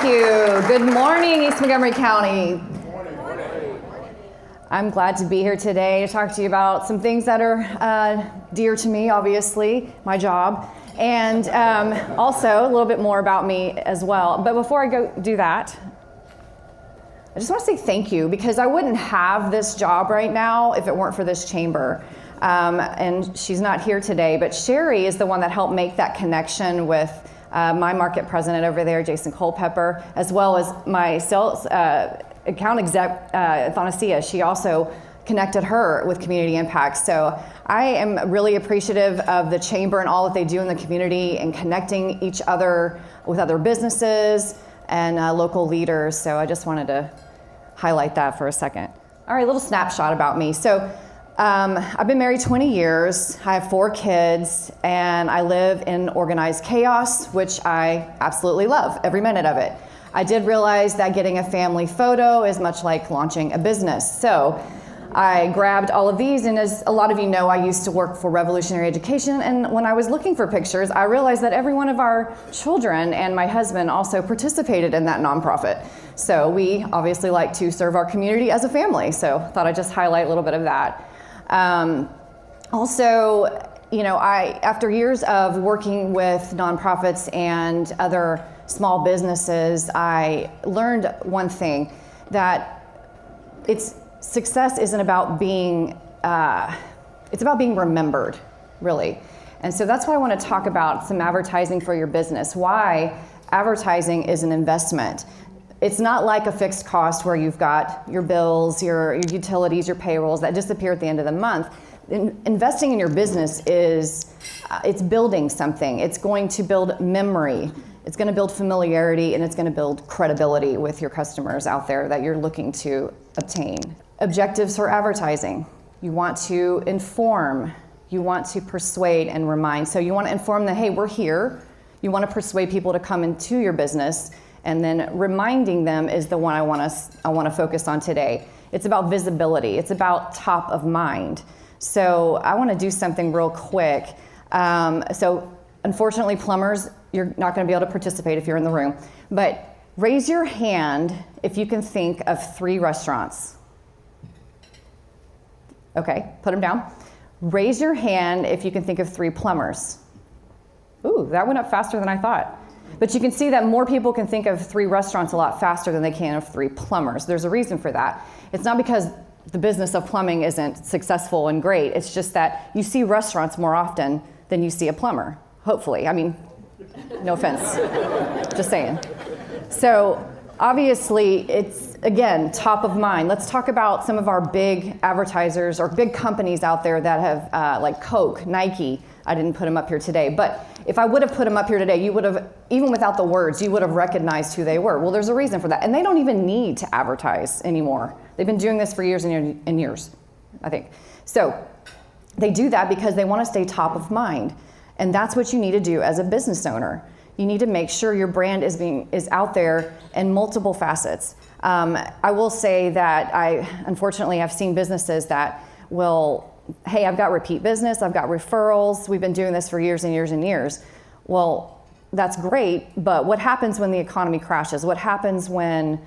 you. Good morning, East Montgomery County. I'm glad to be here today to talk to you about some things that are dear to me, obviously, my job, and also a little bit more about me as well. But before I go do that, I just want to say thank you, because I wouldn't have this job right now if it weren't for this chamber. And she's not here today, but Sherry is the one that helped make that connection with my market president over there, Jason Culpepper, as well as my sales account exec, Thanasia. She also connected her with Community Impact. So I am really appreciative of the chamber and all that they do in the community and connecting each other with other businesses and local leaders. So I just wanted to highlight that for a second. All right, a little snapshot about me. So I've been married 20 years. I have 4 kids, and I live in organized chaos, which I absolutely love, every minute of it. I did realize that getting a family photo is much like launching a business. So I grabbed all of these, and as a lot of you know, I used to work for Revolutionary Education, and when I was looking for pictures, I realized that every one of our children and my husband also participated in that nonprofit. So we obviously like to serve our community as a family, so thought I'd just highlight a little bit of that. Also, you know, after years of working with nonprofits and other small businesses, I learned one thing, that success isn't about being, it's about being remembered, really. And so that's why I want to talk about some advertising for your business, why advertising is an investment. It's not like a fixed cost where you've got your bills, your utilities, your payrolls that disappear at the end of the month. Investing in your business it's building something. It's going to build memory. It's going to build familiarity, and it's going to build credibility with your customers out there that you're looking to obtain. Objectives for advertising. You want to inform. You want to persuade and remind. So you want to inform them, hey, we're here. You want to persuade people to come into your business. And then reminding them is the one I want to focus on today. It's about visibility. It's about top of mind. So I want to do something real quick. So unfortunately, plumbers, you're not going to be able to participate if you're in the room. But raise your hand if you can think of 3 restaurants. Okay, put them down. Raise your hand if you can think of 3 plumbers. Ooh, that went up faster than I thought. But you can see that more people can think of 3 restaurants a lot faster than they can of 3 plumbers. There's a reason for that. It's not because the business of plumbing isn't successful and great. It's just that you see restaurants more often than you see a plumber, hopefully. I mean, no offense, just saying. So obviously, it's, again, top of mind. Let's talk about some of our big advertisers or big companies out there that have, like Coke, Nike. I didn't put them up here today, but if I would have put them up here today, you would have, even without the words, you would have recognized who they were. Well, there's a reason for that. And they don't even need to advertise anymore. They've been doing this for years and years, I think. So they do that because they want to stay top of mind. And that's what you need to do as a business owner. You need to make sure your brand is out there in multiple facets. I will say that I, unfortunately, have seen businesses that will, hey, I've got repeat business, I've got referrals, we've been doing this for years and years and years. Well, that's great, but what happens when the economy crashes? What happens when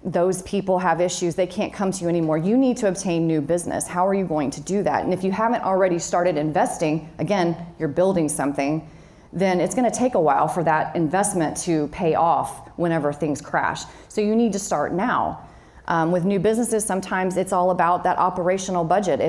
those people have issues, they can't come to you anymore? You need to obtain new business. How are you going to do that? And if you haven't already started investing, again, you're building something, then it's going to take a while for that investment to pay off whenever things crash. So you need to start now. With new businesses, sometimes it's all about that operational budget.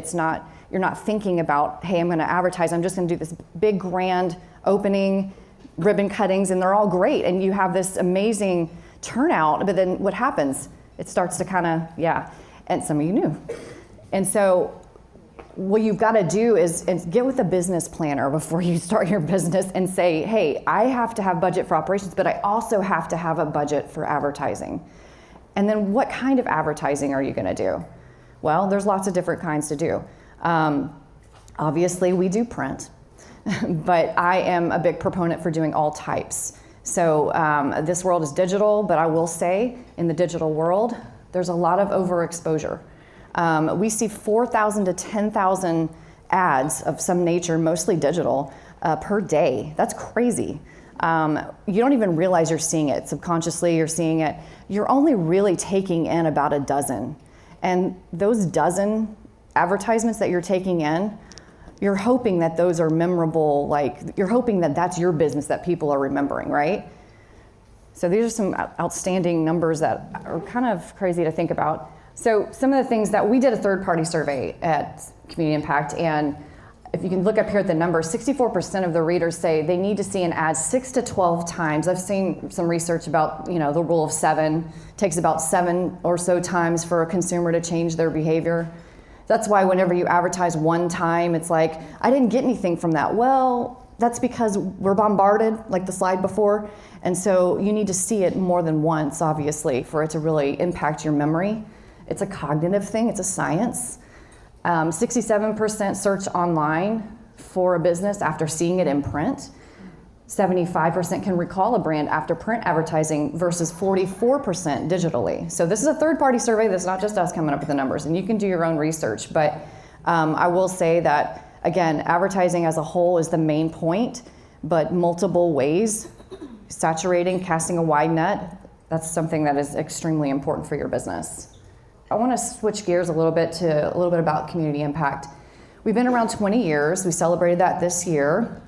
You're not thinking about, hey, I'm going to advertise, I'm just going to do this big grand opening, ribbon cuttings, and they're all great, and you have this amazing turnout, but then what happens? It starts to kind of, and some of you knew. And so what you've got to do is get with a business planner before you start your business and say, hey, I have to have budget for operations, but I also have to have a budget for advertising. And then what kind of advertising are you going to do? Well, there's lots of different kinds to do. Obviously, we do print, but I am a big proponent for doing all types. So this world is digital, but I will say in the digital world, there's a lot of overexposure. We see 4,000 to 10,000 ads of some nature, mostly digital, per day. That's crazy. You don't even realize you're seeing it. Subconsciously, you're seeing it. You're only really taking in about a dozen. And those dozen advertisements that you're taking in, you're hoping that those are memorable, like you're hoping that that's your business that people are remembering, right? So these are some outstanding numbers that are kind of crazy to think about. So some of the things that we did a third-party survey at Community Impact, and if you can look up here at the numbers, 64% of the readers say they need to see an ad 6 to 12 times. I've seen some research about, the rule of 7. It takes about 7 or so times for a consumer to change their behavior. That's why whenever you advertise one time, it's like, I didn't get anything from that. Well, that's because we're bombarded, like the slide before, and so you need to see it more than once, obviously, for it to really impact your memory. It's a cognitive thing, it's a science. 67% search online for a business after seeing it in print. 75% can recall a brand after print advertising versus 44% digitally. So this is a third-party survey. That's not just us coming up with the numbers, and you can do your own research. But I will say that, again, advertising as a whole is the main point, but multiple ways, saturating, casting a wide net, that's something that is extremely important for your business. I want to switch gears a little bit about community impact. We've been around 20 years. We celebrated that this year.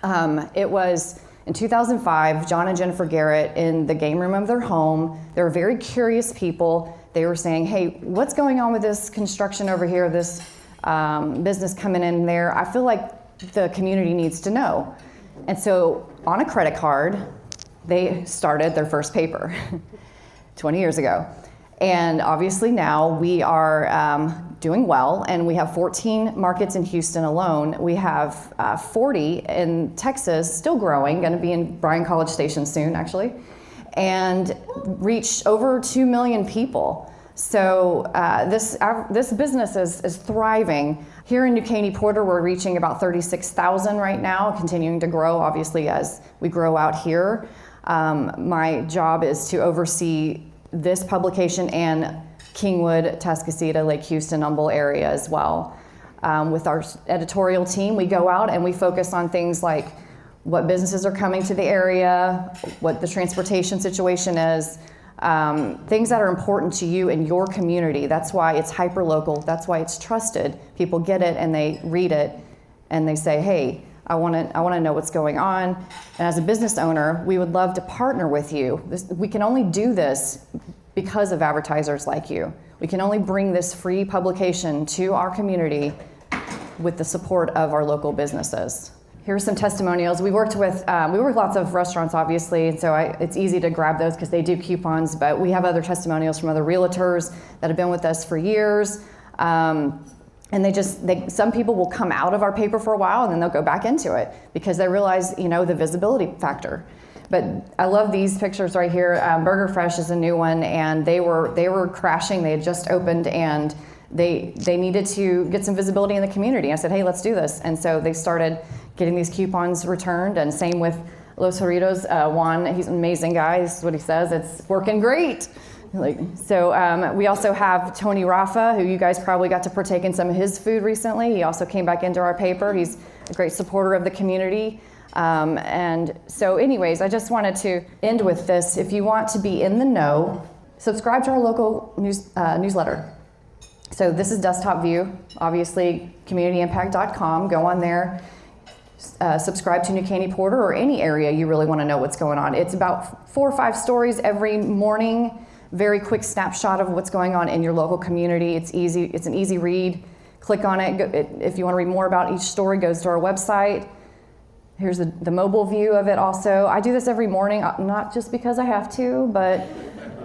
It was in 2005, John and Jennifer Garrett in the game room of their home. They were very curious people. They were saying, hey, what's going on with this construction over here, this business coming in there? I feel like the community needs to know. And so on a credit card, they started their first paper 20 years ago. And obviously now we are doing well, and we have 14 markets in Houston alone. We have 40 in Texas, still growing, going to be in Bryan College Station soon, actually, and reach over 2 million people. So this business is thriving. Here in New Caney Porter, we're reaching about 36,000 right now, continuing to grow, obviously, as we grow out here. My job is to oversee this publication and Kingwood, Tascasita, Lake Houston, Humble area as well. With our editorial team, we go out and we focus on things like what businesses are coming to the area, what the transportation situation is, things that are important to you and your community. That's why it's hyper-local. That's why it's trusted. People get it and they read it and they say, hey, I want to know what's going on. And as a business owner, we would love to partner with you. We can only do this because of advertisers like you. We can only bring this free publication to our community with the support of our local businesses. Here's some testimonials. We work with lots of restaurants, obviously, and so it's easy to grab those because they do coupons, but we have other testimonials from other realtors that have been with us for years. And some people will come out of our paper for a while and then they'll go back into it because they realize, the visibility factor. But I love these pictures right here. Burger Fresh is a new one, and they were crashing. They had just opened, and they needed to get some visibility in the community. I said, hey, let's do this. And so they started getting these coupons returned, and same with Los Jarritos. Juan, he's an amazing guy. This is what he says. It's working great. So we also have Tony Rafa, who you guys probably got to partake in some of his food recently. He also came back into our paper. He's a great supporter of the community. And so anyways, I just wanted to end with this. If you want to be in the know, subscribe to our local newsletter. So this is desktop view, obviously communityimpact.com. Go on there, subscribe to New Caney Porter or any area you really want to know what's going on. It's about 4 or 5 stories every morning. Very quick snapshot of what's going on in your local community. It's easy. It's an easy read. Click on it. If you want to read more about each story, goes to our website. Here's the mobile view of it also. I do this every morning, not just because I have to, but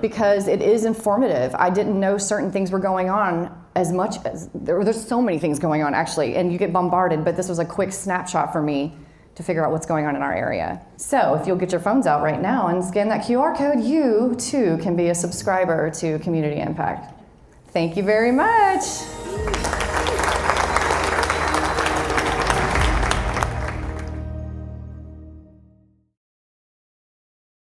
because it is informative. I didn't know certain things were going on as much as, there's so many things going on actually, and you get bombarded, but this was a quick snapshot for me to figure out what's going on in our area. So if you'll get your phones out right now and scan that QR code, you too can be a subscriber to Community Impact. Thank you very much.